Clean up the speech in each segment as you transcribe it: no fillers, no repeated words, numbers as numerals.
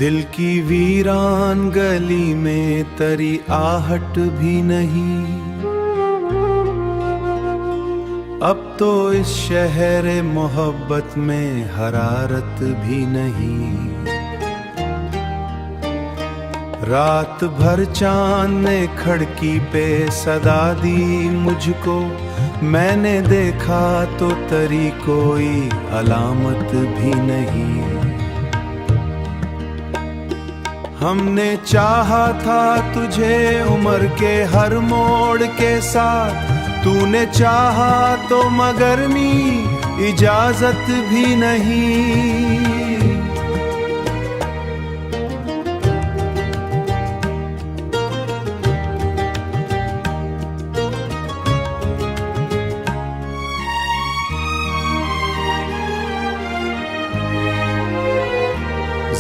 दिल की वीरान गली में तरी आहट भी नहीं। अब तो इस शहर मोहब्बत में हरारत भी नहीं। रात भर चांद ने खिड़की पे सदा दी मुझको, मैंने देखा तो तरी कोई अलामत भी नहीं। हमने चाहा था तुझे उम्र के हर मोड़ के साथ, तूने चाहा तो मगर नी इजाजत भी नहीं।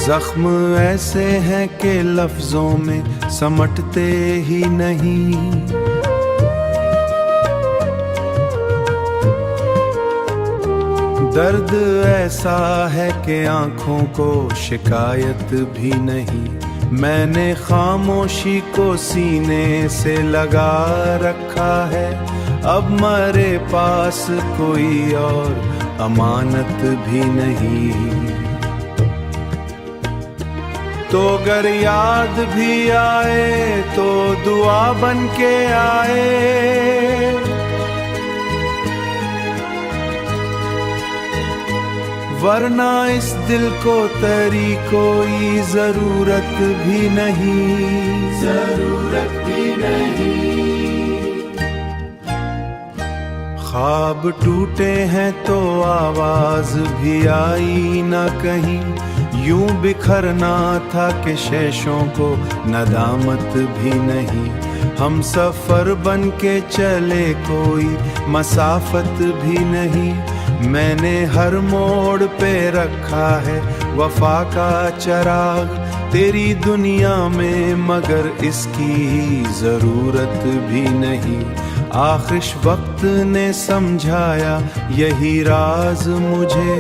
जख्म ऐसे हैं कि लफ्जों में समटते ही नहीं। दर्द ऐसा है कि आंखों को शिकायत भी नहीं। मैंने खामोशी को सीने से लगा रखा है, अब मेरे पास कोई और अमानत भी नहीं। तो अगर याद भी आए तो दुआ बन के आए, वरना इस दिल को तेरी कोई जरूरत भी नहीं। जरूरत भी नहीं। ख्वाब टूटे हैं तो आवाज भी आई ना कहीं, यूं बिखरना था कि शेषों को नदामत भी नहीं। हम सफर बन के चले कोई मसाफत भी नहीं। मैंने हर मोड़ पे रखा है वफा का चिराग, तेरी दुनिया में मगर इसकी जरूरत भी नहीं। आखिर वक्त ने समझाया यही राज मुझे,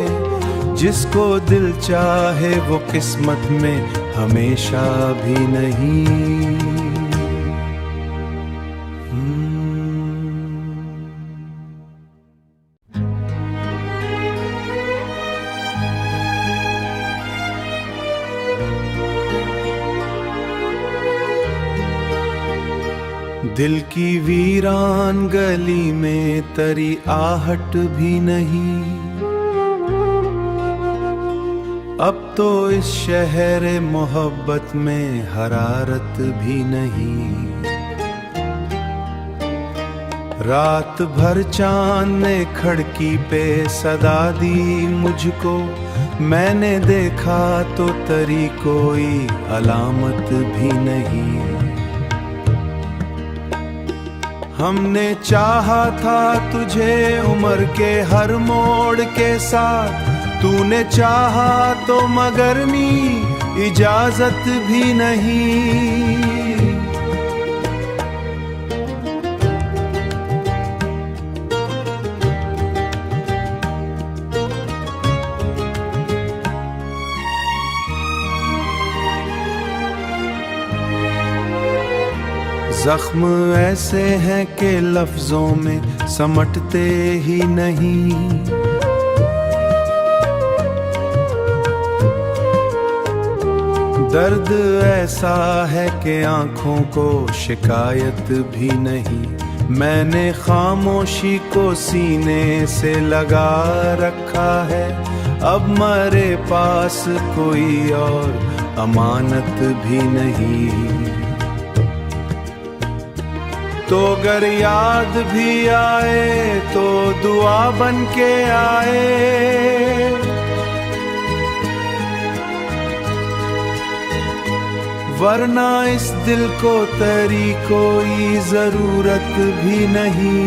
जिसको दिल चाहे वो किस्मत में हमेशा भी नहीं। दिल की वीरान गली में तरी आहट भी नहीं। अब तो इस शहर मोहब्बत में हरारत भी नहीं। रात भर चांद ने खिड़की पे सदा दी मुझको, मैंने देखा तो तरी कोई अलामत भी नहीं। हमने चाहा था तुझे उम्र के हर मोड़ के साथ, तूने चाहा तो मगर नी इजाजत भी नहीं। जख्म ऐसे हैं कि लफ्जों में समटते ही नहीं। दर्द ऐसा है कि आंखों को शिकायत भी नहीं। मैंने खामोशी को सीने से लगा रखा है, अब मेरे पास कोई और अमानत भी नहीं। तो अगर याद भी आए तो दुआ बन के आए, वरना इस दिल को तेरी कोई जरूरत भी नहीं।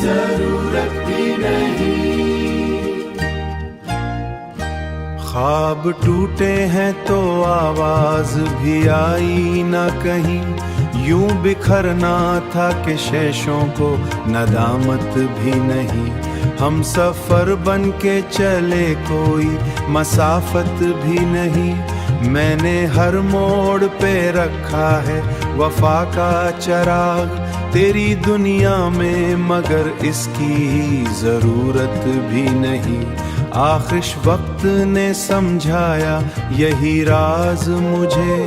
जरूरत भी नहीं। ख्वाब टूटे हैं तो आवाज भी आई ना कहीं, यूं बिखरना था कि शेषों को नदामत भी नहीं। हम सफर बन के चले कोई मसाफत भी नहीं। मैंने हर मोड़ पे रखा है वफा का चिराग तेरी दुनिया में, मगर इसकी जरूरत भी नहीं। आखिर वक्त ने समझाया यही राज मुझे,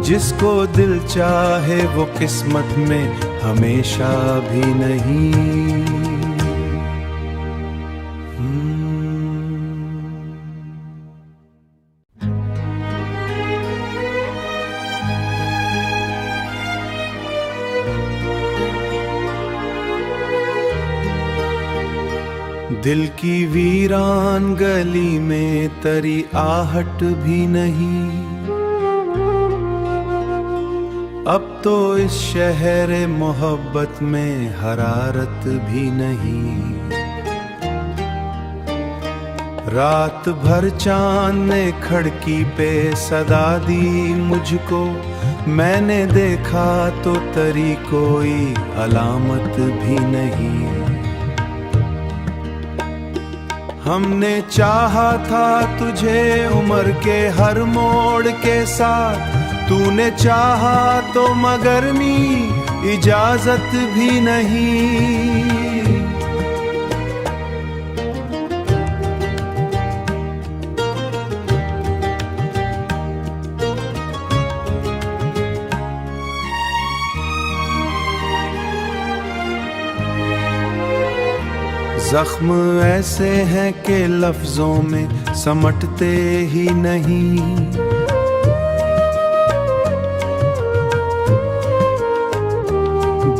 जिसको दिल चाहे वो किस्मत में हमेशा भी नहीं। दिल की वीरान गली में तरी आहट भी नहीं, अब तो इस शहर मोहब्बत में हरारत भी नहीं। रात भर चांद ने खिड़की पे सदा दी मुझको, मैंने देखा तो तरी कोई अलामत भी नहीं। हमने चाहा था तुझे उम्र के हर मोड़ के साथ, तूने चाहा तो मगर नी इजाजत भी नहीं। जख्म ऐसे हैं कि लफ्जों में समटते ही नहीं।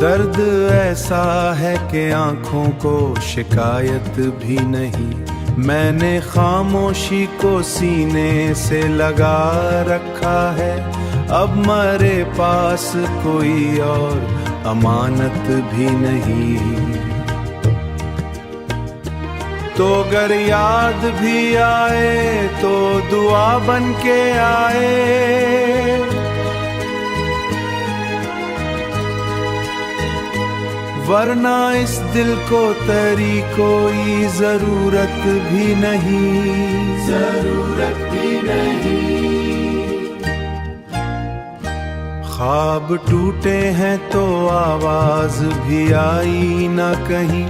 दर्द ऐसा है कि आंखों को शिकायत भी नहीं। मैंने खामोशी को सीने से लगा रखा है, अब मेरे पास कोई और अमानत भी नहीं। तो अगर याद भी आए तो दुआ बन के आए, वरना इस दिल को तेरी कोई जरूरत भी नहीं, जरूरत भी नहीं। ख्वाब टूटे हैं तो आवाज भी आई ना कहीं,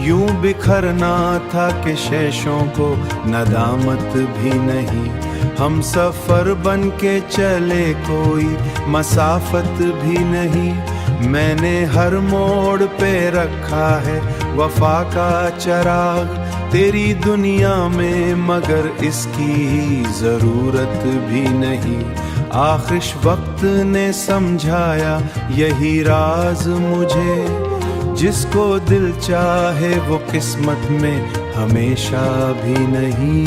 यूं बिखरना था कि शेषों को नदामत भी नहीं। हम सफर बन के चले कोई मसाफत भी नहीं, मैंने हर मोड़ पे रखा है वफा का चिराग तेरी दुनिया में, मगर इसकी जरूरत भी नहीं। आखिर वक्त ने समझाया यही राज मुझे, जिसको दिल चाहे वो किस्मत में हमेशा भी नहीं।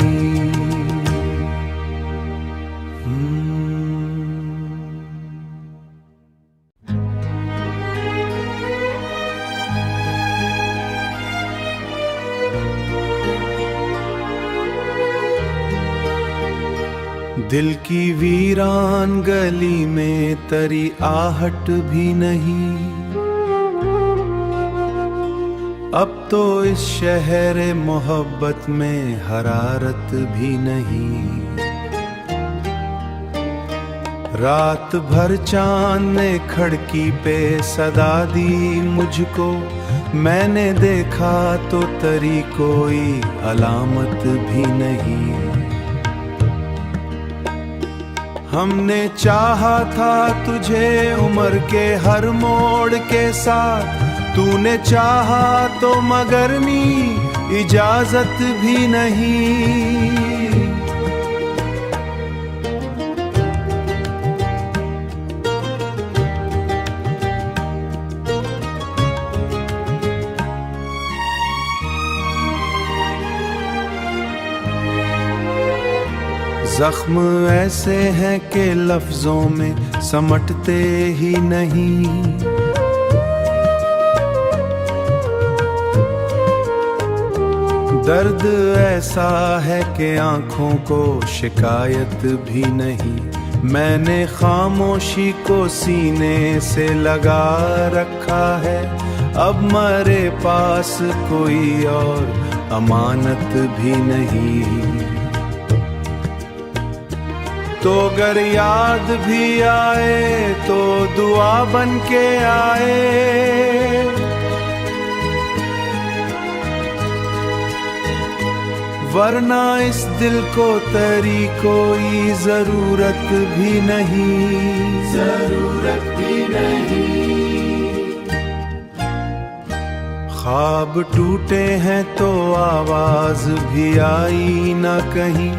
दिल की वीरान गली में तरी आहट भी नहीं, अब तो इस शहर मोहब्बत में हरारत भी नहीं। रात भर चांद ने खिड़की पे सदा दी मुझको, मैंने देखा तो तरी कोई अलामत भी नहीं। हमने चाहा था तुझे उम्र के हर मोड़ के साथ, तूने चाहा तो मगर नी इजाजत भी नहीं। जख्म ऐसे हैं कि लफ्जों में समटते ही नहीं। दर्द ऐसा है कि आंखों को शिकायत भी नहीं। मैंने खामोशी को सीने से लगा रखा है, अब मेरे पास कोई और अमानत भी नहीं। तो अगर याद भी आए तो दुआ बन के आए। वरना इस दिल को तेरी कोई जरूरत भी नहीं, जरूरत भी नहीं। ख्वाब टूटे हैं तो आवाज भी आई ना कहीं,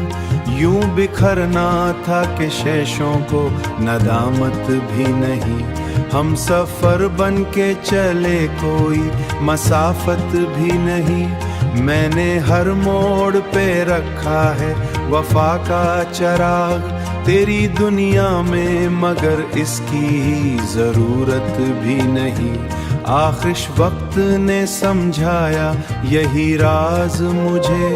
यूं बिखरना था कि शेषों को नदामत भी नहीं। हम सफर बन के चले कोई मसाफत भी नहीं। मैंने हर मोड़ पे रखा है वफा का चराग तेरी दुनिया में, मगर इसकी जरूरत भी नहीं। आखिर वक्त ने समझाया यही राज मुझे,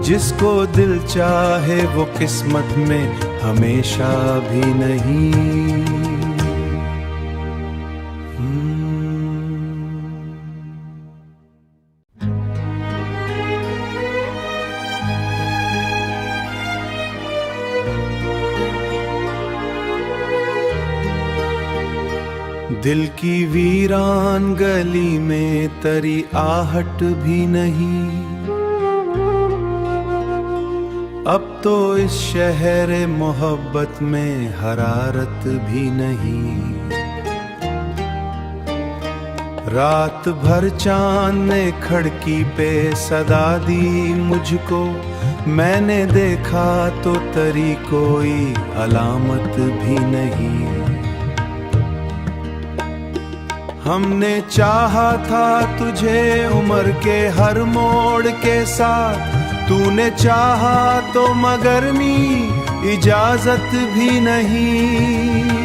जिसको दिल चाहे वो किस्मत में हमेशा भी नहीं। दिल की वीरान गली में तेरी आहट भी नहीं। अब तो इस शहर मोहब्बत में हरारत भी नहीं। रात भर चांद ने खिड़की पे सदा दी मुझको, मैंने देखा तो तेरी कोई अलामत भी नहीं। हमने चाहा था तुझे उम्र के हर मोड़ के साथ, तूने चाहा तो मगर मी इजाजत भी नहीं।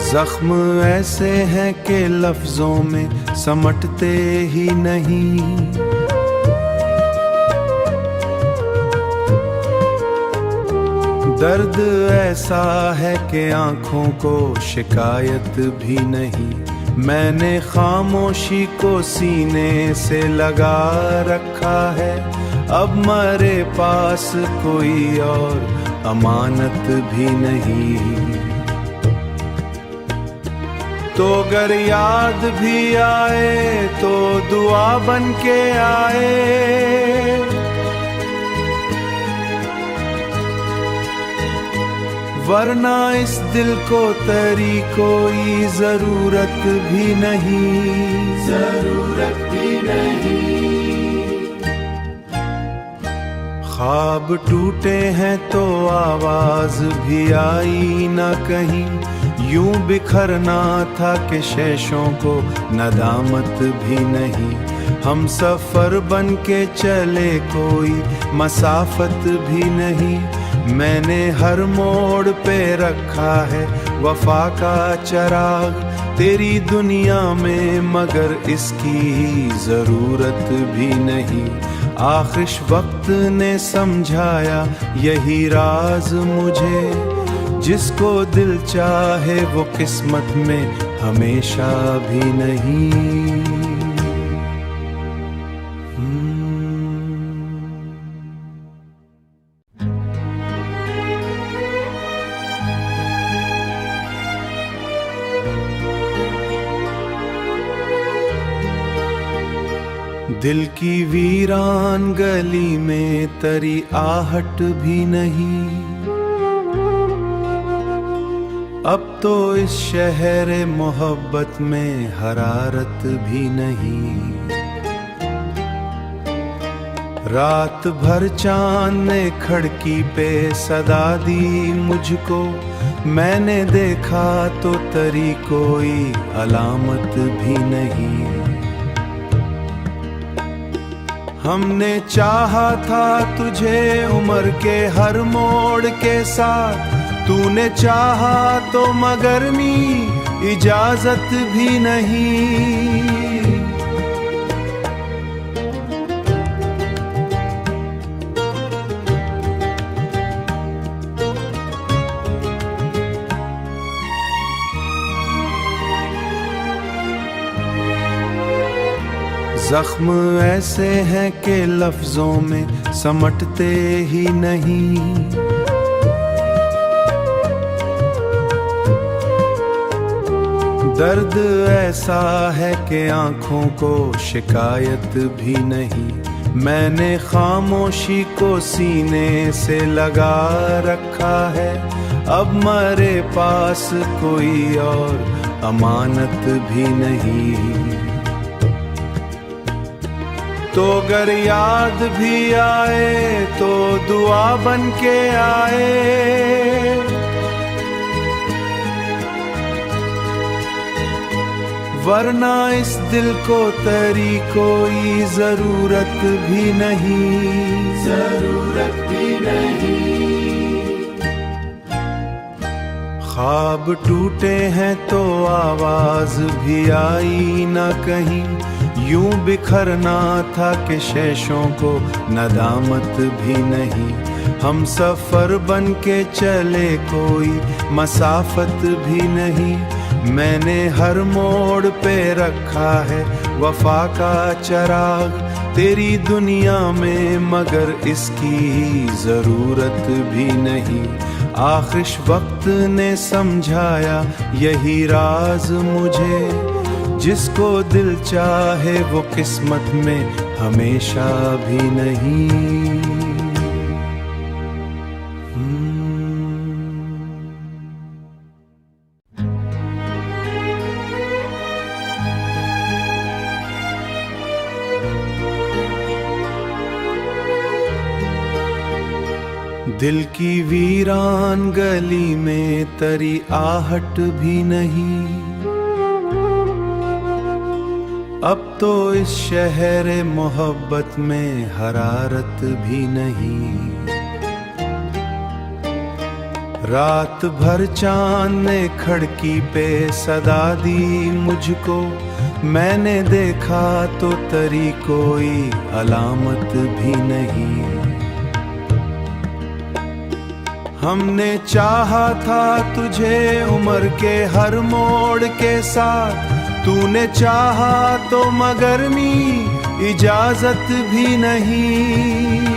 जख्म ऐसे हैं कि लफ्जों में समटते ही नहीं। दर्द ऐसा है कि आंखों को शिकायत भी नहीं। मैंने खामोशी को सीने से लगा रखा है, अब मेरे पास कोई और अमानत भी नहीं। तो अगर याद भी आए तो दुआ बन के आए। वरना इस दिल को तेरी कोई जरूरत भी नहीं, जरूरत भी नहीं। ख्वाब टूटे हैं तो आवाज भी आई ना कहीं, यूं बिखरना था कि शेषों को नदामत भी नहीं। हम सफर बन के चले कोई मसाफत भी नहीं। मैंने हर मोड़ पे रखा है वफा का चराग तेरी दुनिया में, मगर इसकी जरूरत भी नहीं। आखिर वक्त ने समझाया यही राज मुझे, जिसको दिल चाहे वो किस्मत में हमेशा भी नहीं। दिल की वीरान गली में तेरी आहट भी नहीं। अब तो इस शहर मोहब्बत में हरारत भी नहीं। रात भर चांद ने खिड़की पे सदा दी मुझको, मैंने देखा तो तेरी कोई अलामत भी नहीं। हमने चाहा था तुझे उम्र के हर मोड़ के साथ, तूने चाहा तो मगर मी इजाजत भी नहीं। जख्म ऐसे हैं कि लफ्जों में समटते ही नहीं। दर्द ऐसा है कि आंखों को शिकायत भी नहीं। मैंने खामोशी को सीने से लगा रखा है, अब मेरे पास कोई और अमानत भी नहीं। तो अगर याद भी आए तो दुआ बन के आए, वरना इस दिल को तेरी कोई जरूरत भी नहीं, जरूरत भी नहीं। ख्वाब टूटे हैं तो आवाज भी आई ना कहीं, यूं बिखरना था कि शेषों को नदामत भी नहीं। हम सफर बन के चले कोई मसाफत भी नहीं। मैंने हर मोड़ पे रखा है वफा का चिराग तेरी दुनिया में, मगर इसकी जरूरत भी नहीं। आखिर वक्त ने समझाया यही राज मुझे, जिसको दिल चाहे वो किस्मत में हमेशा भी नहीं। दिल की वीरान गली में तेरी आहट भी नहीं। अब तो इस शहर मोहब्बत में हरारत भी नहीं। रात भर चांद ने खिड़की पे सदा दी मुझको, मैंने देखा तो तेरी कोई अलामत भी नहीं। हमने चाहा था तुझे उम्र के हर मोड़ के साथ, तूने चाहा तो मगर मी इजाजत भी नहीं।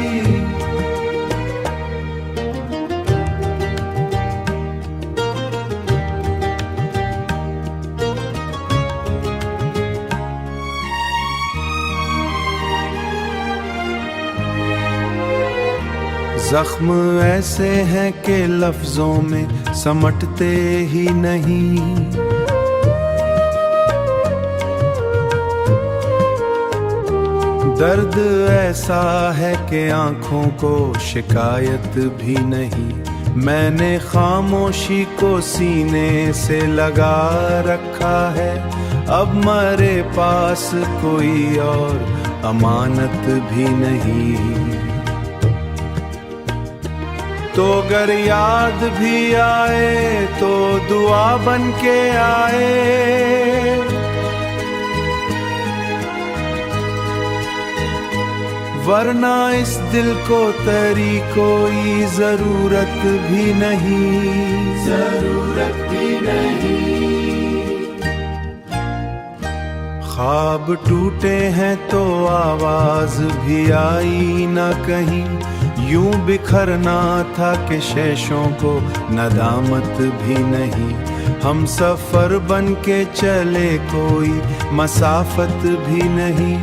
जख्म ऐसे हैं कि लफ्जों में समटते ही नहीं। दर्द ऐसा है कि आंखों को शिकायत भी नहीं। मैंने खामोशी को सीने से लगा रखा है, अब मेरे पास कोई और अमानत भी नहीं। तो अगर याद भी आए तो दुआ बन के आए, वरना इस दिल को तेरी कोई जरूरत भी नहीं, जरूरत भी नहीं। ख्वाब टूटे हैं तो आवाज भी आई ना कहीं, यूं बिखरना था कि शेषों को नदामत भी नहीं। हम सफर बन के चले कोई मसाफत भी नहीं।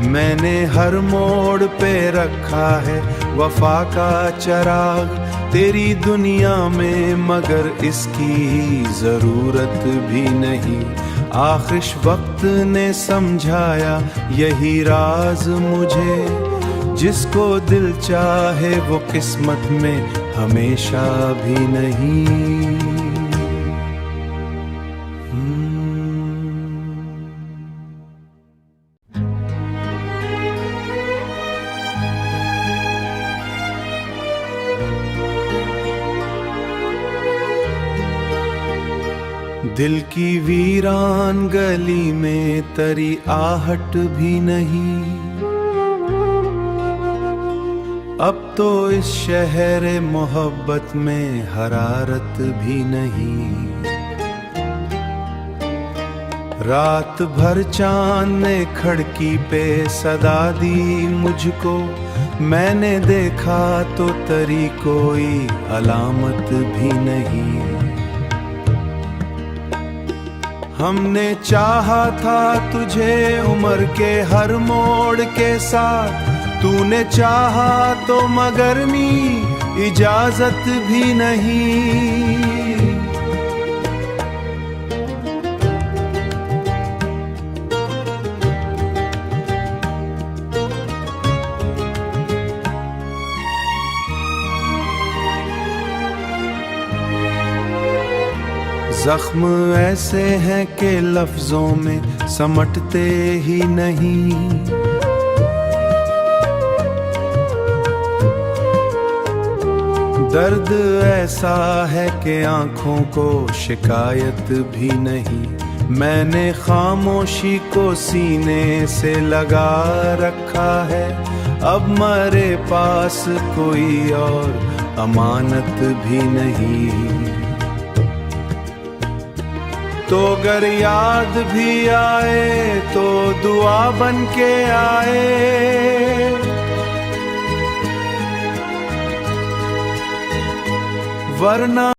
मैंने हर मोड़ पे रखा है वफा का चिराग तेरी दुनिया में, मगर इसकी जरूरत भी नहीं। आखिर वक्त ने समझाया यही राज मुझे, जिसको दिल चाहे वो किस्मत में हमेशा भी नहीं। दिल की वीरान गली में तेरी आहट भी नहीं। अब तो इस शहर मोहब्बत में हरारत भी नहीं। रात भर चांद ने खिड़की पे सदा दी मुझको, मैंने देखा तो तरी कोई अलामत भी नहीं। हमने चाहा था तुझे उम्र के हर मोड़ के साथ, तूने चाहा तो मगर नी इजाजत भी नहीं। जख्म ऐसे हैं कि लफ्जों में समटते ही नहीं। दर्द ऐसा है कि आंखों को शिकायत भी नहीं। मैंने खामोशी को सीने से लगा रखा है, अब मेरे पास कोई और अमानत भी नहीं। तो अगर याद भी आए तो दुआ बन के आए, वरना